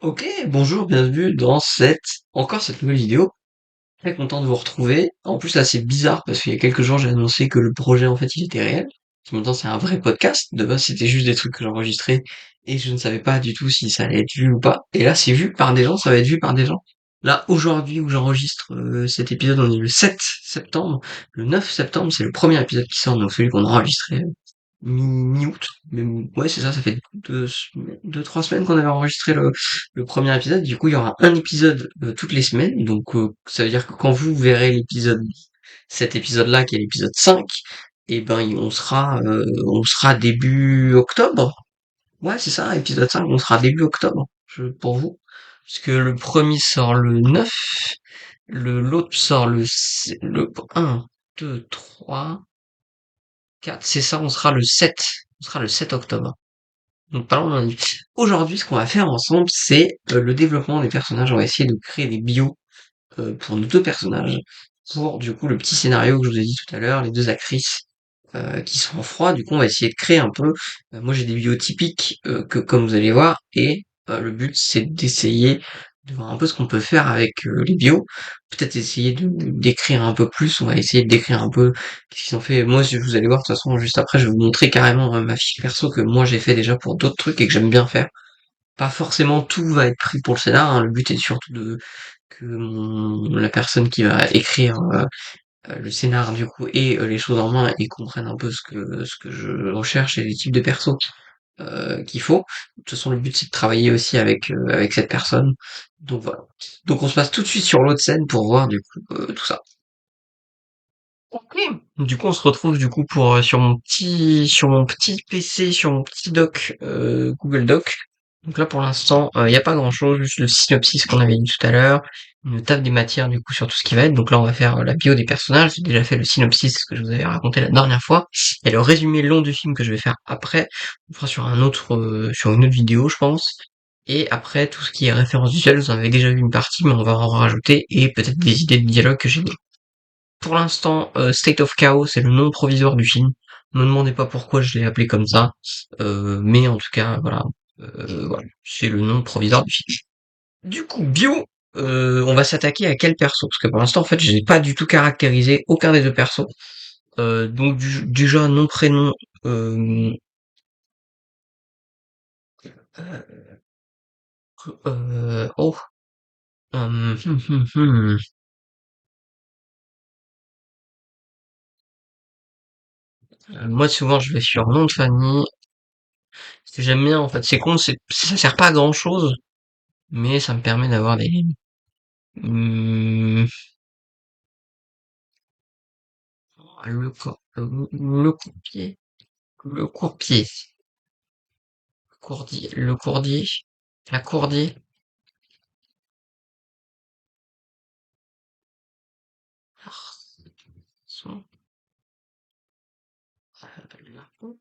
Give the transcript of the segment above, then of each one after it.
Ok, bonjour, bienvenue dans cette nouvelle vidéo. Très content de vous retrouver. En plus là c'est bizarre parce qu'il y a quelques jours j'ai annoncé que le projet en fait il était réel. Maintenant c'est un vrai podcast. De base c'était juste des trucs que j'enregistrais et je ne savais pas du tout si ça allait être vu ou pas. Et là c'est vu par des gens, ça va être vu par des gens. Là aujourd'hui où j'enregistre cet épisode on est le 7 septembre. Le 9 septembre c'est le premier épisode qui sort, donc celui qu'on a enregistré mi-août. Ouais, c'est ça, ça fait 3 semaines qu'on avait enregistré le premier épisode. Du coup, il y aura un épisode toutes les semaines. Donc, ça veut dire que quand vous verrez cet épisode-là, qui est l'épisode 5, et ben, on sera début octobre. Ouais, c'est ça, épisode 5, on sera début octobre, pour vous. Parce que le premier sort le 9, l'autre sort le 1, 2, 3, 4, c'est ça, on sera le 7. On sera le 7 octobre. Donc parlons d'un livre. Aujourd'hui, ce qu'on va faire ensemble, c'est le développement des personnages. On va essayer de créer des bios pour nos deux personnages. Pour du coup le petit scénario que je vous ai dit tout à l'heure, les deux actrices qui sont en froid. Du coup, on va essayer de créer un peu. Moi, j'ai des bios typiques que comme vous allez voir, et le but c'est d'essayer de voir un peu ce qu'on peut faire avec les bios. Peut-être essayer de d'écrire un peu plus. On va essayer de décrire un peu qu'est-ce qu'ils ont fait. Moi, vous allez voir de toute façon juste après, je vais vous montrer carrément ma fiche perso que moi j'ai fait déjà pour d'autres trucs et que j'aime bien faire. Pas forcément tout va être pris pour le scénar, hein. Le but est surtout de que la personne qui va écrire le scénar du coup et les choses en main et comprennent un peu ce que je recherche et les types de persos qu'il faut. De toute façon, le but c'est de travailler aussi avec cette personne. Donc voilà. Donc on se passe tout de suite sur l'autre scène pour voir du coup tout ça. Ok. Du coup, on se retrouve du coup pour sur mon petit PC, sur mon petit doc Google Doc. Donc là, pour l'instant, il n'y a pas grand-chose, juste le synopsis qu'on avait dit tout à l'heure, une table des matières du coup sur tout ce qui va être. Donc là, on va faire la bio des personnages. J'ai déjà fait le synopsis ce que je vous avais raconté la dernière fois, et le résumé long du film que je vais faire après. On fera sur une autre vidéo, je pense. Et après, tout ce qui est référence visuelle, vous en avez déjà vu une partie, mais on va en rajouter et peut-être des idées de dialogue que j'ai. Pour l'instant, State of Chaos, c'est le nom provisoire du film. Ne me demandez pas pourquoi je l'ai appelé comme ça, mais en tout cas, voilà, voilà, c'est le nom provisoire du film. Du coup, bio, on va s'attaquer à quel perso? Parce que pour l'instant, en fait, je n'ai pas du tout caractérisé aucun des deux persos. Donc déjà, nom, prénom, euh, oh, hum, hum, hum, hum. Moi, souvent, je vais sur nom de famille. Ce que j'aime bien, en fait, c'est con, ça sert pas à grand chose, mais ça me permet d'avoir des, Mmh, le courpier, le courpier, le courdier, la courdier, son, l'arpon,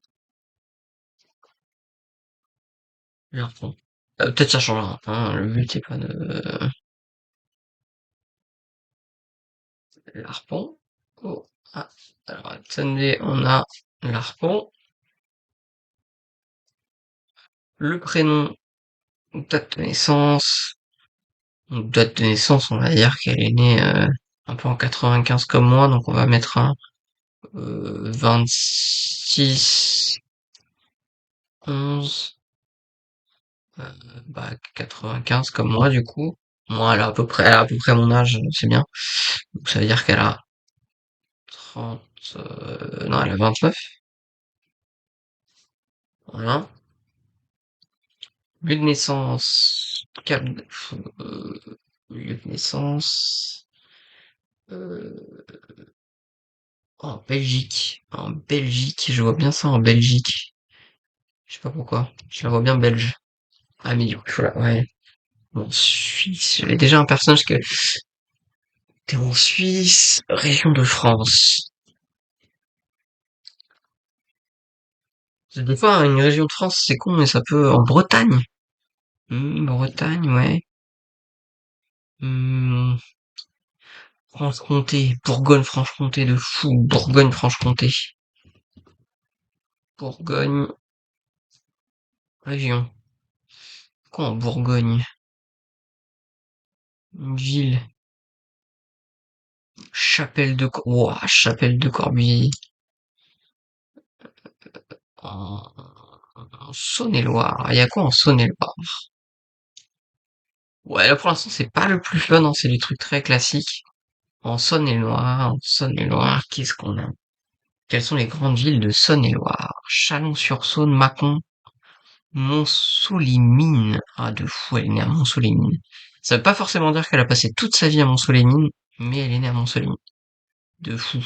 l'arpon. Peut-être ça changera, hein, le but c'est pas de l'arpon. Oh, ah, alors attendez, on a l'arpon, le prénom, date de naissance. Donc, date de naissance, on va dire qu'elle est née un peu en 95 comme moi, donc on va mettre un 26 11 bah 95 comme moi du coup. Moi elle a à peu près mon âge, c'est bien. Donc ça veut dire qu'elle a 30 non elle a 29. Voilà. Lieu de naissance. Euh, lieu de naissance. Euh, en Belgique. En Belgique, je vois bien ça en Belgique. Je sais pas pourquoi. Je la vois bien belge. Ah mais du coup, voilà, ouais. En Suisse, j'avais déjà un personnage que t'es en Suisse, région de France. Des fois, une région de France, c'est con, mais ça peut... En Bretagne. Bretagne, ouais. Hmm, Franche-Comté. Bourgogne-Franche-Comté de fou. Bourgogne-Franche-Comté. Bourgogne, région. Quoi en Bourgogne? Une ville. Ouah, Chapelle de Corbie. En, en Saône-et-Loire. Il y a quoi en Saône-et-Loire? Ouais, là pour l'instant c'est pas le plus fun, hein, c'est des trucs très classiques. En Saône-et-Loire, qu'est-ce qu'on a? Quelles sont les grandes villes de Saône-et-Loire? Chalon-sur-Saône, Mâcon, Mont-Solémine. Ah, de fou, elle est née à Mont-Solémine. Ça veut pas forcément dire qu'elle a passé toute sa vie à Mont-Solémine, mais elle est née à Mont-Solémine. De fou.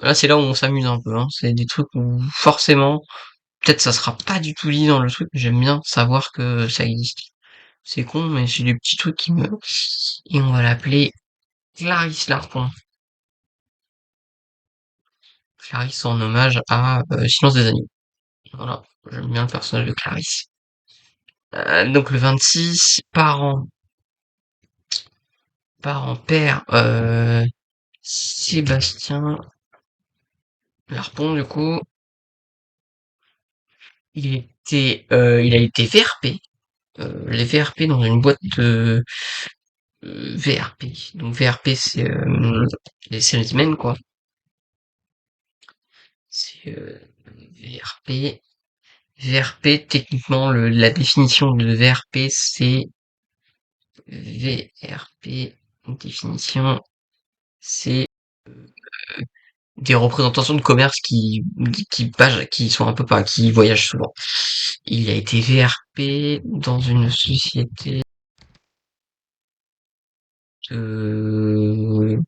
Là, c'est là où on s'amuse un peu, hein. C'est des trucs où, forcément, peut-être ça sera pas du tout dit dans le truc, mais j'aime bien savoir que ça existe. C'est con, mais c'est des petits trucs qui me... Et on va l'appeler Clarisse Larpon. Clarisse en hommage à Silence des agneaux. Voilà, j'aime bien le personnage de Clarisse. Donc le 26, père, Sébastien Larpon, du coup, il a été VRP, les VRP dans une boîte de VRP. Donc VRP, c'est les salesmen, quoi. C'est VRP. VRP, techniquement, la définition de VRP, c'est VRP, définition, c'est des représentations de commerce qui sont un peu pas, qui voyagent souvent. Il a été VRP dans une société de,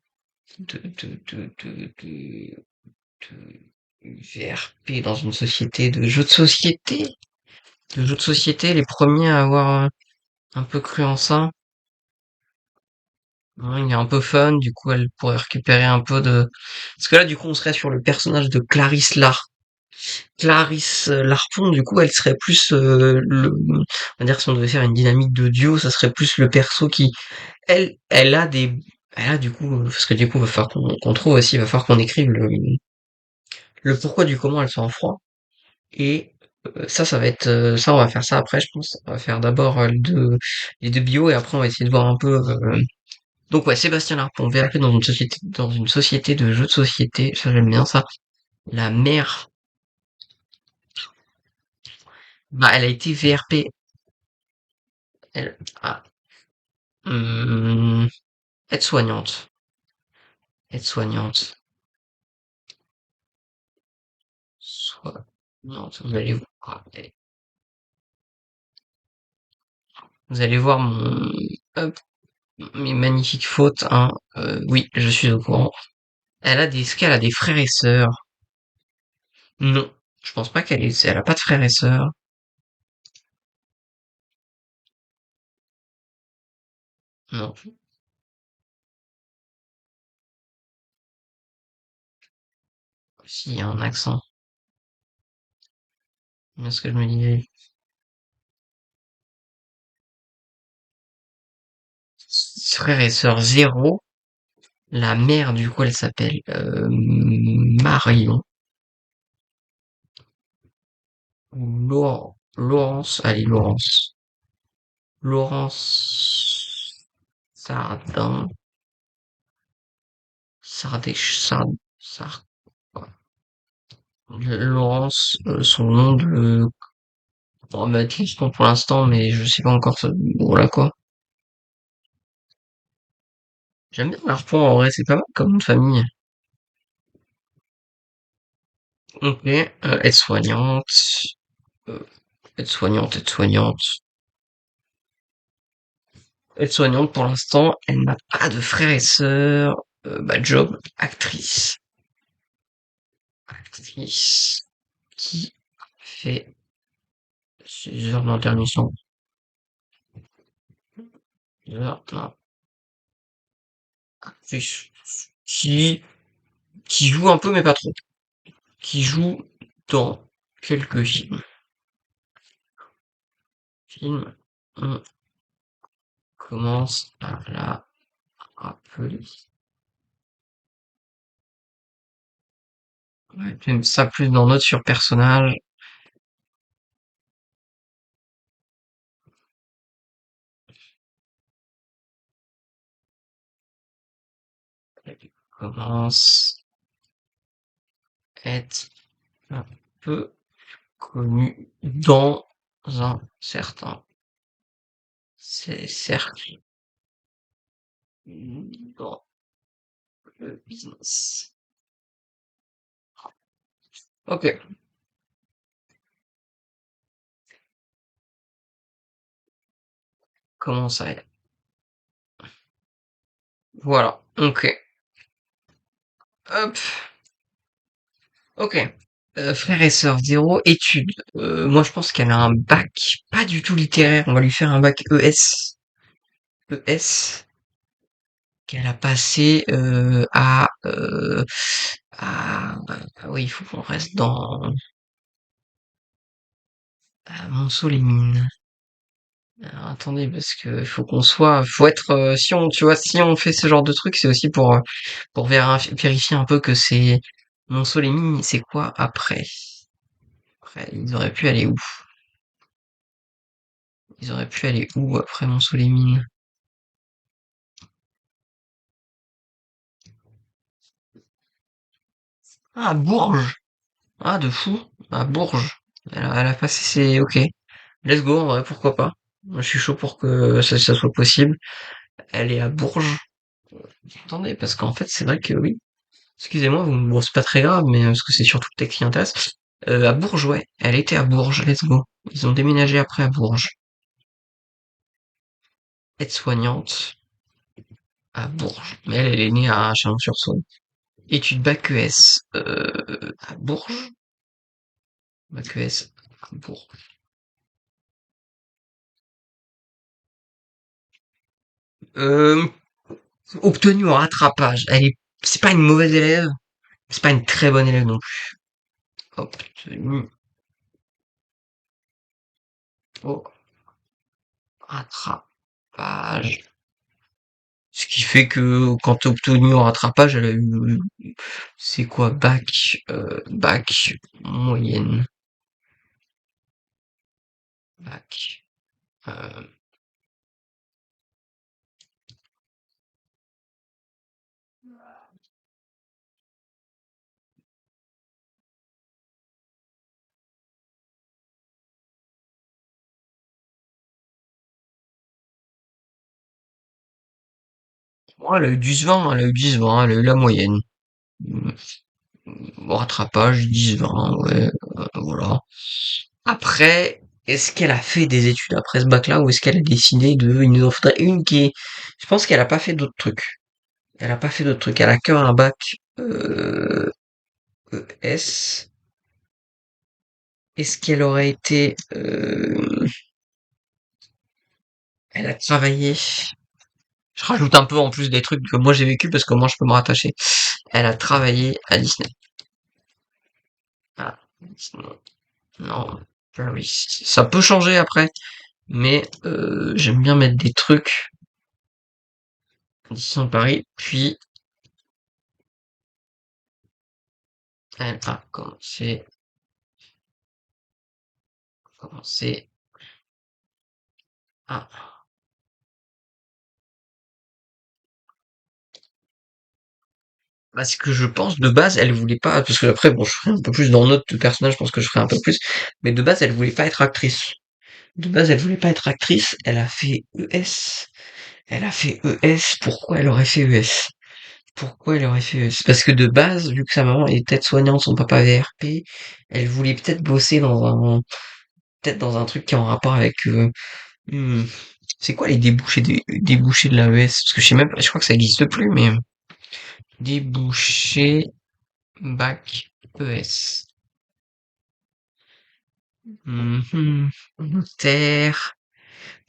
VRP dans une société de jeux de société. De jeux de société, les premiers à avoir un peu cru en ça. Ouais, il est un peu fun, du coup elle pourrait récupérer un peu de... Parce que là du coup on serait sur le personnage de Clarisse Larpon, du coup elle serait plus on va dire si on devait faire une dynamique de duo, ça serait plus le perso qui... Elle a des... Elle a du coup, parce que du coup il va falloir qu'on trouve aussi, il va falloir qu'on écrive le pourquoi du comment elle sent froid. Et ça va être... ça on va faire ça après je pense. On va faire d'abord les deux bio et après on va essayer de voir un peu... Donc ouais, Sébastien Larpon, VRP dans une société de jeux de société, ça j'aime bien ça. La mère, bah elle a été VRP, elle, ah, hum, aide-soignante, aide-soignante, soignante, vous allez voir hop, mes magnifiques fautes, hein, oui, je suis au courant. Est-ce qu'elle a des frères et sœurs? Non, je pense pas elle a pas de frères et sœurs. Non, si, il y a un accent. C'est ce que je me disais. Frères et sœurs zéro. La mère, du coup, elle s'appelle Marion. Laurence, allez, Laurence. Laurence Sardin. Sardèche, quoi. Laurence, son nom de... On va mettre Liston pour l'instant, mais je sais pas encore ce... Voilà, quoi. J'aime bien l'Arpon, en vrai, c'est pas mal comme nom de famille. Ok, aide-soignante, euh, aide-soignante. Aide-soignante, pour l'instant, elle n'a pas de frères et sœurs. Job, actrice qui fait ses heures d'intermission. Non, actrice qui, qui joue un peu, mais pas trop. Qui joue dans quelques films. On commence à la rappeler. Ouais, j'aime ça plus dans Notes sur personnage. commence à être un peu connu dans un certain cercle dans le business. Ok, comment ça? Voilà, ok. Hop, ok. Frère et sœur, zéro études. Moi, je pense qu'elle a un bac pas du tout littéraire. On va lui faire un bac ES. ES qu'elle a passé oui, il faut qu'on reste dans à Montceau-les-Mines. Alors, attendez, parce que faut être, si on, tu vois, si on fait ce genre de truc, c'est aussi pour vérifier un peu que c'est Montceau-les-Mines, c'est quoi après? Après, ils auraient pu aller où? Ils auraient pu aller où après Montceau-les-Mines? Ah, à Bourges! Ah, de fou! À Bourges. Elle a passé ses, ok. Let's go, en vrai, pourquoi pas? Moi, je suis chaud pour que ça soit possible. Elle est à Bourges. Attendez, parce qu'en fait, c'est vrai que oui. Excusez-moi, bon, c'est pas très grave, mais parce que c'est surtout le texte qui intéresse. À Bourges, ouais. Elle était à Bourges, let's go. Ils ont déménagé après à Bourges. Aide-soignante à Bourges. Mais elle est née à Chalon-sur-Saône. Études bac ES à Bourges. Bac ES à Bourges. Euh, obtenue en rattrapage. C'est pas une mauvaise élève, c'est pas une très bonne élève non plus. Obtenue au rattrapage. Ce qui fait que quand t'as obtenu en rattrapage, elle a eu, c'est quoi, bac moyenne, bac. Euh, ouais, elle a eu 10-20, elle a eu 10-20, elle a eu la moyenne. Rattrapage, 10-20, ouais, voilà. Après, est-ce qu'elle a fait des études après ce bac-là ou est-ce qu'elle a décidé il nous en faudrait une je pense qu'elle a pas fait d'autres trucs. Elle a pas fait d'autres trucs. Elle a que un bac, ES. Est-ce qu'elle aurait été, elle a travaillé, je rajoute un peu en plus des trucs que moi j'ai vécu parce que moi je peux me rattacher. Elle a travaillé à Disney. Ah, Disney. Non, oui, ça peut changer après, mais j'aime bien mettre des trucs Disneyland Paris. Puis elle a commencé à. Parce que je pense de base elle voulait pas, parce que après bon je ferai un peu plus dans notre personnage, je pense que je ferai un peu plus, mais de base elle voulait pas être actrice. De base elle voulait pas être actrice, elle a fait ES. Elle a fait ES, pourquoi elle aurait fait ES? Pourquoi elle aurait fait ES? Parce que de base, vu que sa maman est aide-soignante, son papa VRP, elle voulait peut-être bosser peut-être dans un truc qui est en rapport avec, hmm, c'est quoi les débouchés de la ES? Parce que je sais même pas, je crois que ça existe plus, mais débouchés bac ES. Mhm. Notaire,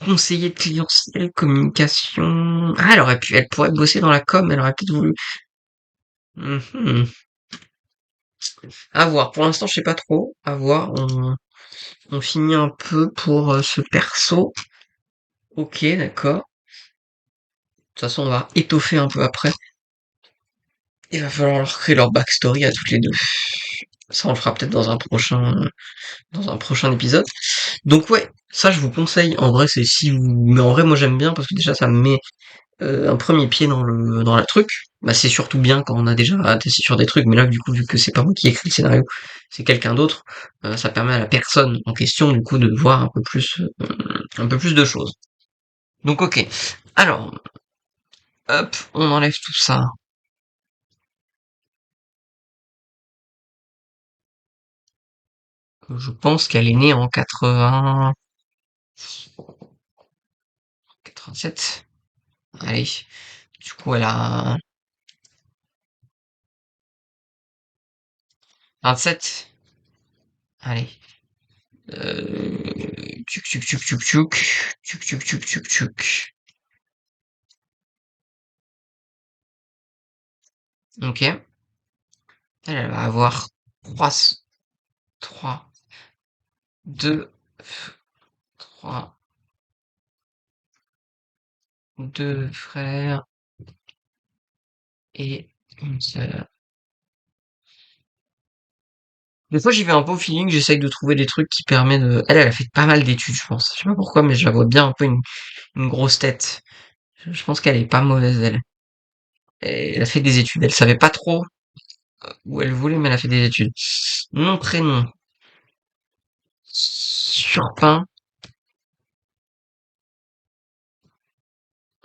conseiller de clientèle, communication. Ah, elle pourrait bosser dans la com, elle aurait peut-être voulu. Mhm. À voir. Pour l'instant, je sais pas trop. À voir. On finit un peu pour ce perso. Ok, d'accord. De toute façon, on va étoffer un peu après. Il va falloir leur créer leur backstory à toutes les deux. Ça, on le fera peut-être dans un prochain épisode. Donc ouais, ça, je vous conseille. En vrai, mais en vrai, moi, j'aime bien parce que déjà, ça me met un premier pied dans la truc. bah, c'est surtout bien quand on a déjà testé sur des trucs, mais là, du coup, vu que c'est pas moi qui écris le scénario, c'est quelqu'un d'autre, ça permet à la personne en question, du coup, de voir un peu plus de choses. Donc, ok. Alors, hop, on enlève tout ça. Je pense qu'elle est née en 87. Allez. Du coup, elle a 27. Allez. Tchuk tchuk tchuk tchuk tchuk. Tchuk tchuk tchuk tchuk tchuk. Ok. Elle va avoir 3, 3, 2, 3, 2 frères et une sœur. Des fois, j'y vais un peu au feeling, j'essaye de trouver des trucs qui permettent de... Elle a fait pas mal d'études, je pense. Je sais pas pourquoi, mais je la vois bien un peu une grosse tête. Je pense qu'elle est pas mauvaise, elle. Elle a fait des études. Elle savait pas trop où elle voulait, mais elle a fait des études. Nom, prénom. Surpin.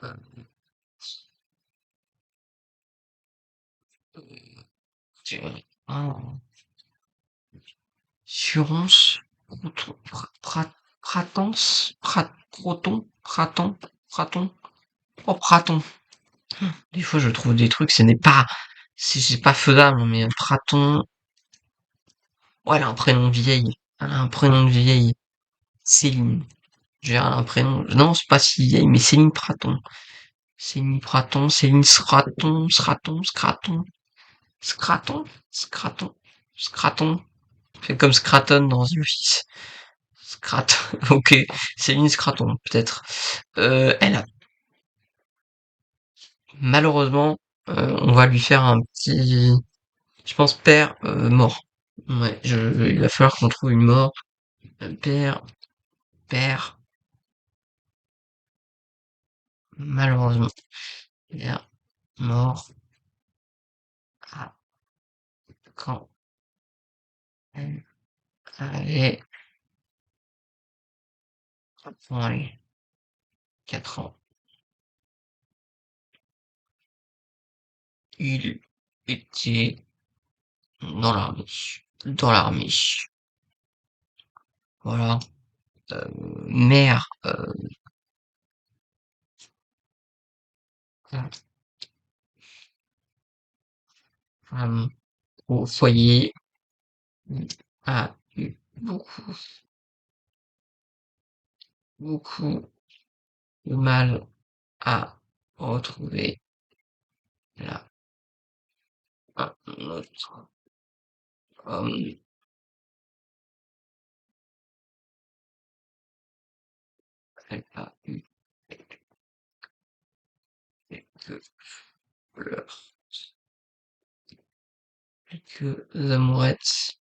Euh, ah, Surance. Pratance. Proton. Praton. Praton. Oh, Praton. Des fois, je trouve des trucs, ce n'est pas, c'est pas faisable, mais Praton. Ouais, elle a un prénom de vieille. Elle a un prénom de vieille. Céline. J'ai un prénom. Non, c'est pas si vieille, mais Céline Praton. Céline Praton, Céline Scraton, Scraton, Scraton, Scraton, Scraton, Scraton. Fait comme Scraton dans The Office. Scraton, ok. Céline Scraton, peut-être. Elle a, malheureusement, on va lui faire un petit, je pense, père mort. Ouais, il va falloir qu'on trouve une mort. Père, père, malheureusement. Père mort à quand elle avait, allez, 4 ans. Il était dans l'armée. Dans l'armée. Voilà. Mère, femme au foyer a eu beaucoup de mal à retrouver la, un autre homme. Elle a eu quelques pleurs, quelques amourettes.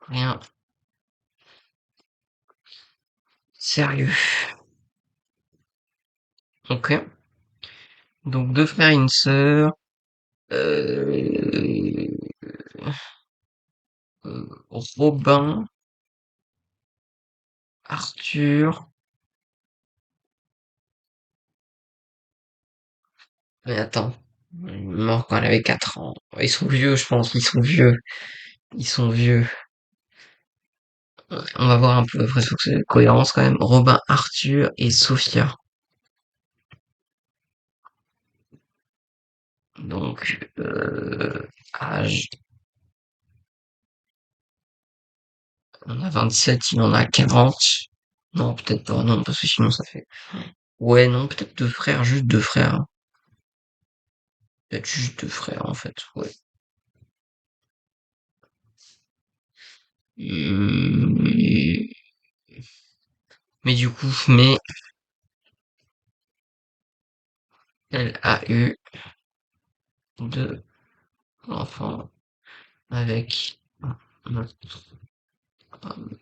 Rien sérieux. Ok. Donc deux frères et une sœur. Euh, Robin, Arthur. Mais attends. Il est mort quand elle avait 4 ans. Ils sont vieux, je pense. Ils sont vieux. Ils sont vieux. On va voir un peu après sur cette cohérence quand même. Robin, Arthur et Sophia. Donc, âge. On a 27, il en a 40. Non, peut-être pas, non, parce que sinon ça fait... Ouais, non, peut-être deux frères, juste deux frères, hein. Peut-être juste deux frères, en fait, ouais. Hum, Mais du coup, elle a eu deux enfants avec un autre homme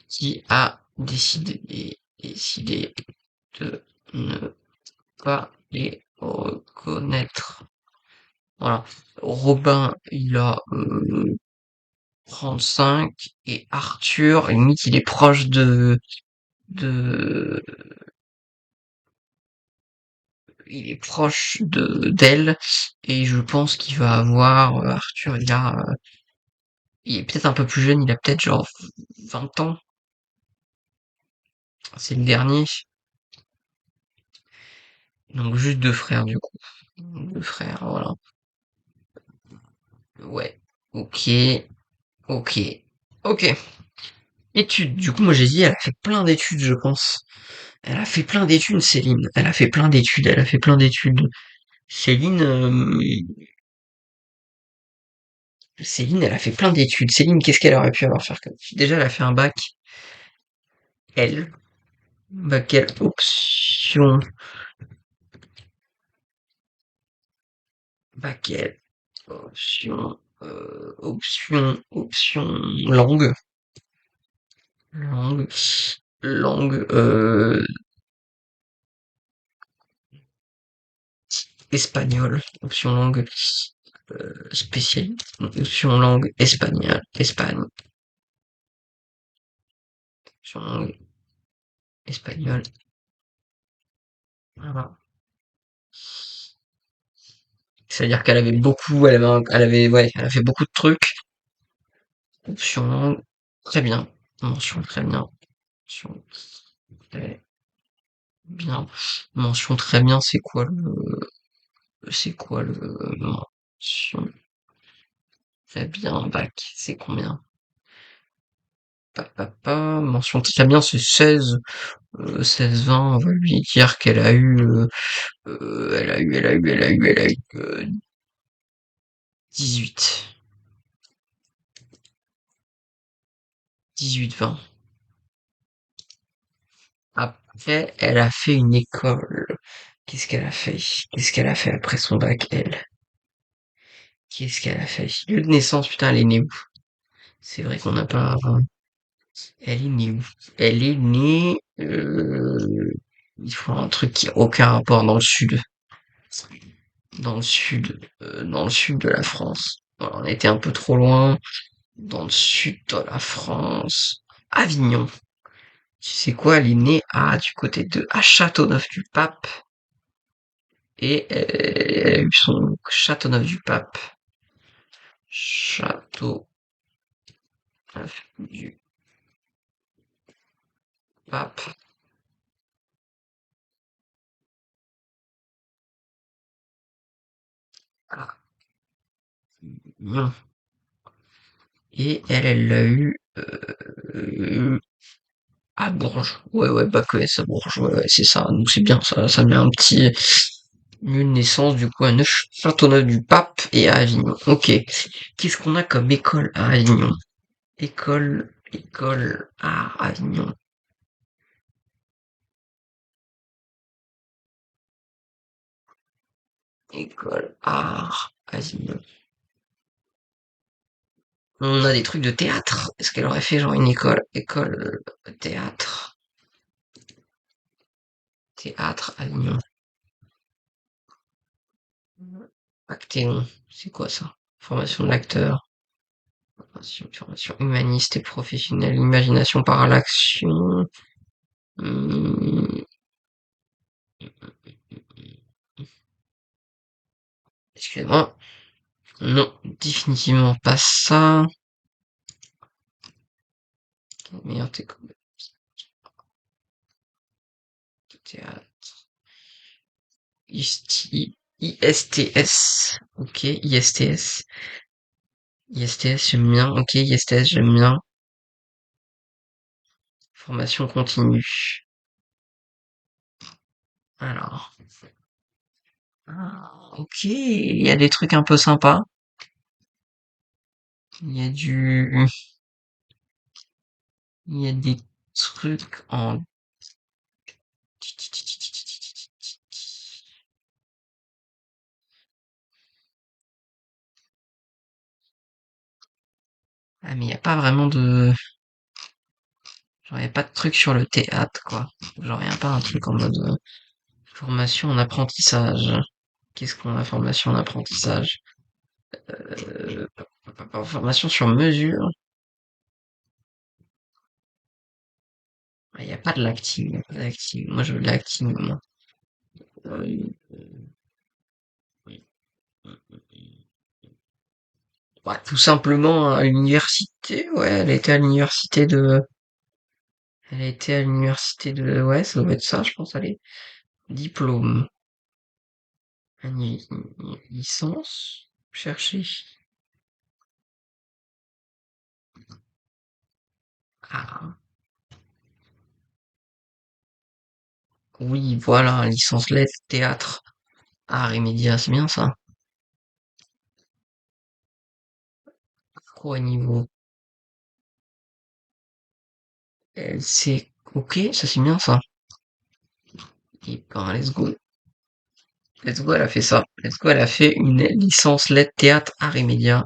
qui a décidé de ne pas les reconnaître. Voilà. Robin, il a 35 et Arthur, limite, il est proche de, il est proche de d'elle et je pense qu'il va avoir Arthur, il est peut-être un peu plus jeune, il a peut-être genre 20 ans. C'est le dernier. Donc juste deux frères du coup. Deux frères, voilà. Ouais. Ok. Ok. Ok. Études. Du coup, moi j'ai dit, elle a fait plein d'études, je pense. Elle a fait plein d'études, Céline. Elle a fait plein d'études. Elle a fait plein d'études. Céline, Céline, elle a fait plein d'études. Céline, qu'est-ce qu'elle aurait pu avoir faire comme étude? Déjà, elle a fait un bac L. Bac L, option. Bac L, option. Option langue. Langue. Langue, espagnol. Option langue spéciale. Option langue espagnole. Espagne. Option langue espagnole. Voilà. C'est-à-dire qu'elle avait beaucoup, ouais, elle a fait beaucoup de trucs. Option langue, très bien. Mention très bien. Mention très bien. Mention très bien, c'est quoi le mention très bien, bac, c'est combien? Mention très bien, c'est 16, 16-20, on va lui dire qu'elle a eu, elle a eu, 18, 18-20. Après, elle a fait une école. Qu'est-ce qu'elle a fait? Qu'est-ce qu'elle a fait après son bac, elle? Qu'est-ce qu'elle a fait? Lieu de naissance, putain, elle est née où? C'est vrai qu'on n'a pas... Elle est née où? Elle est née... Il faut un truc qui a aucun rapport dans le sud. Dans le sud de la France. Voilà, on était un peu trop loin. Dans le sud de la France. Avignon. Tu sais quoi? Elle est née du côté à Châteauneuf-du-Pape. Et elle a eu son Châteauneuf-du-Pape. Châteauneuf du Pape. Ah, non. Et elle l'a eu à Bourges. Ouais, ouais, bac ES à Bourges. Ouais, ouais, c'est ça. Donc c'est bien, ça met un petit lieu de naissance, du coup, à Neuf, Châteauneuf-du-Pape et à Avignon. Ok. Qu'est-ce qu'on a comme école à Avignon? École à Avignon. École à Avignon. On a des trucs de théâtre. Est-ce qu'elle aurait fait genre une école théâtre, théâtre Avignon? Actéon, c'est quoi ça? Formation de l'acteur, formation humaniste et professionnelle, imagination par l'action. Hum, Excusez-moi. Non, définitivement pas ça. Meilleur théâtre. ISTS. Ok, ISTS. ISTS, j'aime bien. Ok, ISTS, j'aime bien. Formation continue. Alors. Ok, il y a des trucs un peu sympas. Il y a du, il y a des trucs en... Ah, mais il y a pas vraiment de, genre, il y a pas de truc sur le théâtre, quoi. Genre, il y a pas un truc en mode, Formation en apprentissage. Qu'est-ce qu'on a formation en apprentissage? Formation sur mesure. Il n'y a pas de l'acting, y a pas d'acting. Moi, je veux de l'acting, moi. Euh, Bah, tout simplement à l'université, ouais, elle était à l'université de, ouais, ça doit être ça, je pense, allez. Diplôme. Licence. Chercher. Ah, oui, voilà, licence lettres, théâtre, art et médias, c'est bien ça. Quoi niveau? C'est, ok, ça c'est bien ça. Et ben, let's go. Let's go, elle a fait ça. Let's go, elle a fait une licence lettres, théâtre, art et médias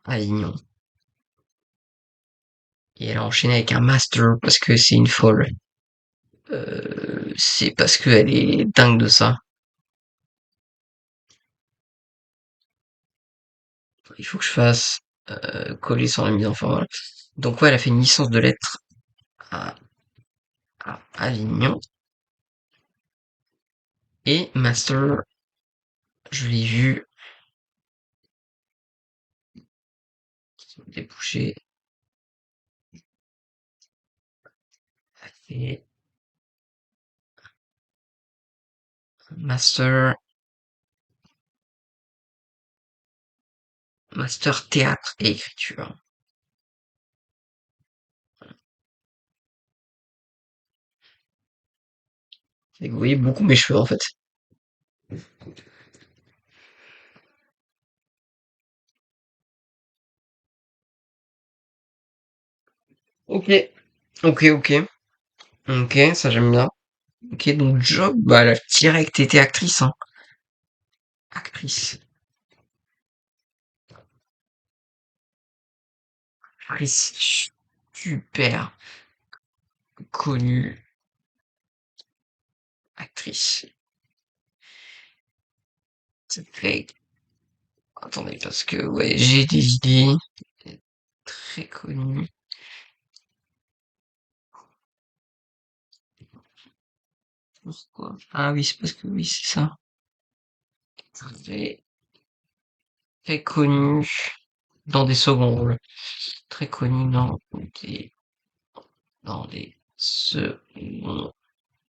à Avignon. Et elle a enchaîné avec un master parce que c'est une folle. C'est parce qu'elle est dingue de ça. Il faut que je fasse coller sur la mise en forme. Voilà. Donc ouais, elle a fait une licence de lettres à, à Avignon et master, je l'ai vu déboucher. Et master, master théâtre et écriture. Et vous voyez beaucoup mes cheveux en fait. Ok, ok. Ok, ça j'aime bien. Ok, donc job, bah elle a direct été actrice, hein. Actrice. Actrice super connue. Actrice. C'est très... Attendez, parce que ouais, j'ai des idées. Très connue. Pourquoi? Ah oui, c'est parce que oui, c'est ça. Très, très connue dans des seconds rôles. Très connue dans des seconds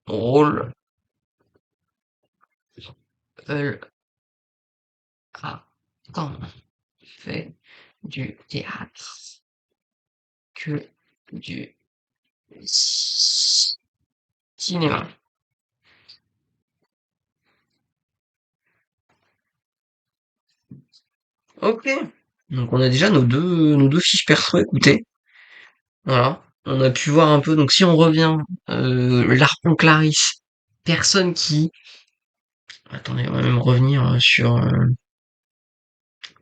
rôles. Elle a tant fait du théâtre que du cinéma. Ok. Donc on a déjà nos deux fiches perso, écoutez. Voilà. On a pu voir un peu. Donc si on revient, l'Arpon Clarisse, personne qui... Attendez, on va même revenir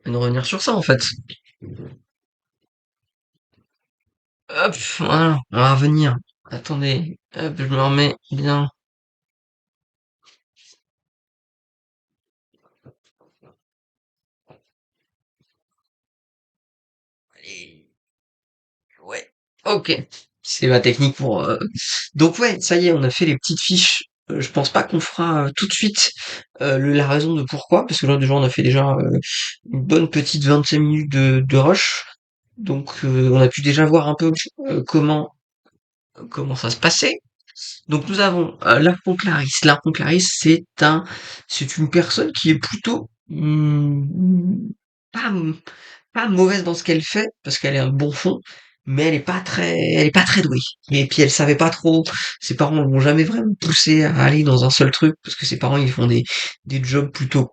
revenir sur ça en fait. Hop, voilà, on va revenir. Attendez, hop, je me remets bien. Allez, ouais. Ok. C'est ma technique pour. Donc ouais, ça y est, on a fait les petites fiches. Je pense pas qu'on fera tout de suite la raison de pourquoi, parce que là déjà on a fait déjà une bonne petite 25 minutes de rush. Donc on a pu déjà voir un peu comment ça se passait. Donc nous avons l'Arpon Clarisse. L'Arpon Clarisse, c'est une personne qui est plutôt pas, pas mauvaise dans ce qu'elle fait, parce qu'elle est un bon fond, mais elle est pas très douée. Et puis elle savait pas trop, ses parents l'ont jamais vraiment poussé à aller dans un seul truc, parce que ses parents ils font des jobs plutôt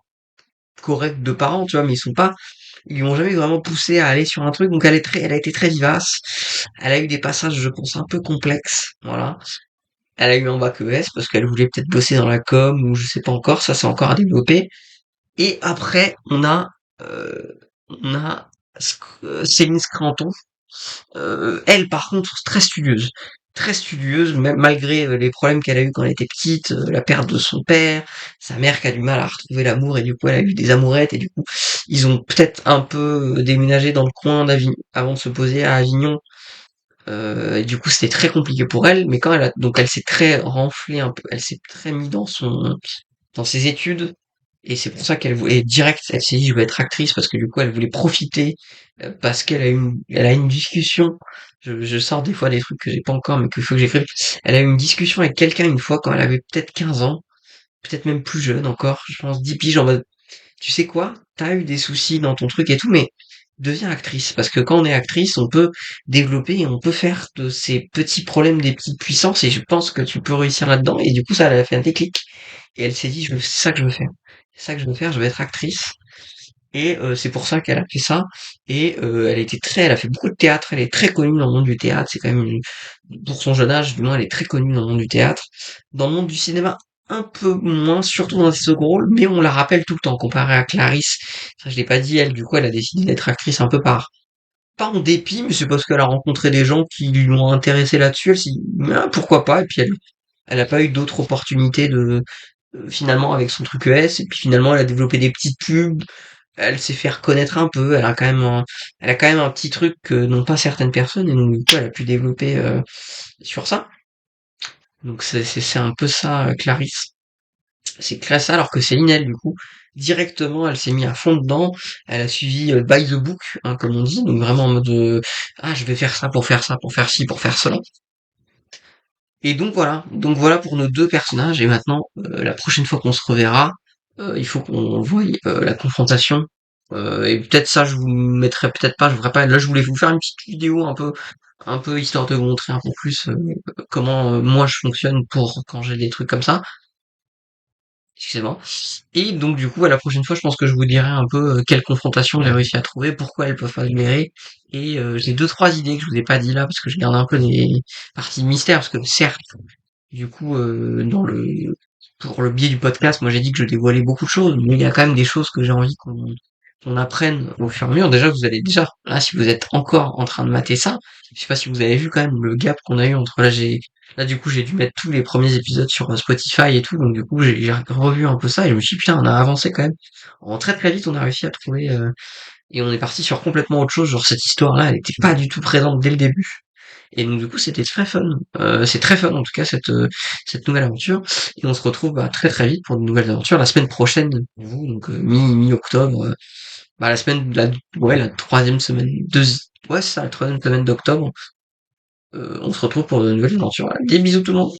corrects de parents, tu vois, mais ils lui ont jamais vraiment poussé à aller sur un truc, donc elle a été très vivace. Elle a eu des passages, je pense, un peu complexes, voilà. Elle a eu un bac ES parce qu'elle voulait peut-être bosser dans la com ou je sais pas encore, ça c'est encore à développer. Et après, euh, on a Céline Scranton. Elle, par contre, très studieuse. très studieuse, même malgré les problèmes qu'elle a eu quand elle était petite, la perte de son père, sa mère qui a du mal à retrouver l'amour et du coup elle a eu des amourettes et du coup ils ont peut-être un peu déménagé dans le coin d'Avignon avant de se poser à Avignon. Et du coup c'était très compliqué pour elle, mais quand elle s'est très renflée un peu, elle s'est très mis dans ses études et c'est pour ça qu'elle voulait direct, elle s'est dit je vais être actrice parce que du coup elle voulait profiter parce elle a une discussion. Je sors des fois des trucs que j'ai pas encore mais qu'il faut que j'écrive. Elle a eu une discussion avec quelqu'un une fois quand elle avait peut-être 15 ans, peut-être même plus jeune encore, je pense 10 piges en mode tu sais quoi, t'as eu des soucis dans ton truc et tout, mais deviens actrice. Parce que quand on est actrice, on peut développer et on peut faire de ces petits problèmes des petites puissances et je pense que tu peux réussir là-dedans. Et du coup, ça, elle a fait un déclic. Et elle s'est dit, c'est ça que je veux faire. C'est ça que je veux faire, je veux être actrice. Et c'est pour ça qu'elle a fait ça. Et elle a fait beaucoup de théâtre. Elle est très connue dans le monde du théâtre. C'est quand même pour son jeune âge, du moins, elle est très connue dans le monde du théâtre. Dans le monde du cinéma, un peu moins, surtout dans ses seconds rôles, mais on la rappelle tout le temps comparé à Clarisse. Ça, je l'ai pas dit. Elle, du coup, elle a décidé d'être actrice un peu pas en dépit, mais c'est parce qu'elle a rencontré des gens qui lui ont intéressé là-dessus. Elle s'est dit, ah, pourquoi pas. Et puis elle a pas eu d'autres opportunités finalement avec son truc ES. Et puis finalement, elle a développé des petites pubs, elle s'est fait reconnaître un peu, elle a quand même un petit truc que n'ont pas certaines personnes, et donc du coup elle a pu développer sur ça. Donc c'est un peu ça, Clarisse. C'est classe ça, alors que Céline, elle, du coup, directement, elle s'est mis à fond dedans, elle a suivi by the book, hein, comme on dit, donc vraiment en mode ah je vais faire ça pour faire ça, pour faire ci, pour faire cela. Et donc voilà pour nos deux personnages. Et maintenant, la prochaine fois qu'on se reverra, il faut qu'on voie la confrontation. Et peut-être ça, je vous mettrai peut-être pas, je vous ferai pas. Là, je voulais vous faire une petite vidéo un peu histoire de vous montrer un peu plus comment moi je fonctionne pour quand j'ai des trucs comme ça. Excusez-moi. Et donc du coup, à la prochaine fois, je pense que je vous dirai un peu quelle confrontation j'ai réussi à trouver, pourquoi elles peuvent pas se blairer. Et j'ai deux trois idées que je vous ai pas dit là parce que je garde un peu des parties de mystère parce que certes du coup, pour le biais du podcast, moi j'ai dit que je dévoilais beaucoup de choses, mais il y a quand même des choses que j'ai envie qu'on apprenne au fur et à mesure. Déjà, vous allez déjà, là, si vous êtes encore en train de mater ça, je sais pas si vous avez vu quand même le gap qu'on a eu entre là du coup j'ai dû mettre tous les premiers épisodes sur Spotify et tout, donc du coup j'ai revu un peu ça et je me suis dit putain, on a avancé quand même. En très très vite, on a réussi à trouver, et on est parti sur complètement autre chose, genre cette histoire-là, elle était pas du tout présente dès le début. Et donc du coup c'était très fun. C'est très fun en tout cas cette nouvelle aventure. Et on se retrouve très très vite pour de nouvelles aventures la semaine prochaine pour vous, donc mi-octobre. La semaine ouais la troisième semaine ouais c'est ça la troisième semaine d'octobre. On se retrouve pour de nouvelles aventures. Voilà. Des bisous tout le monde.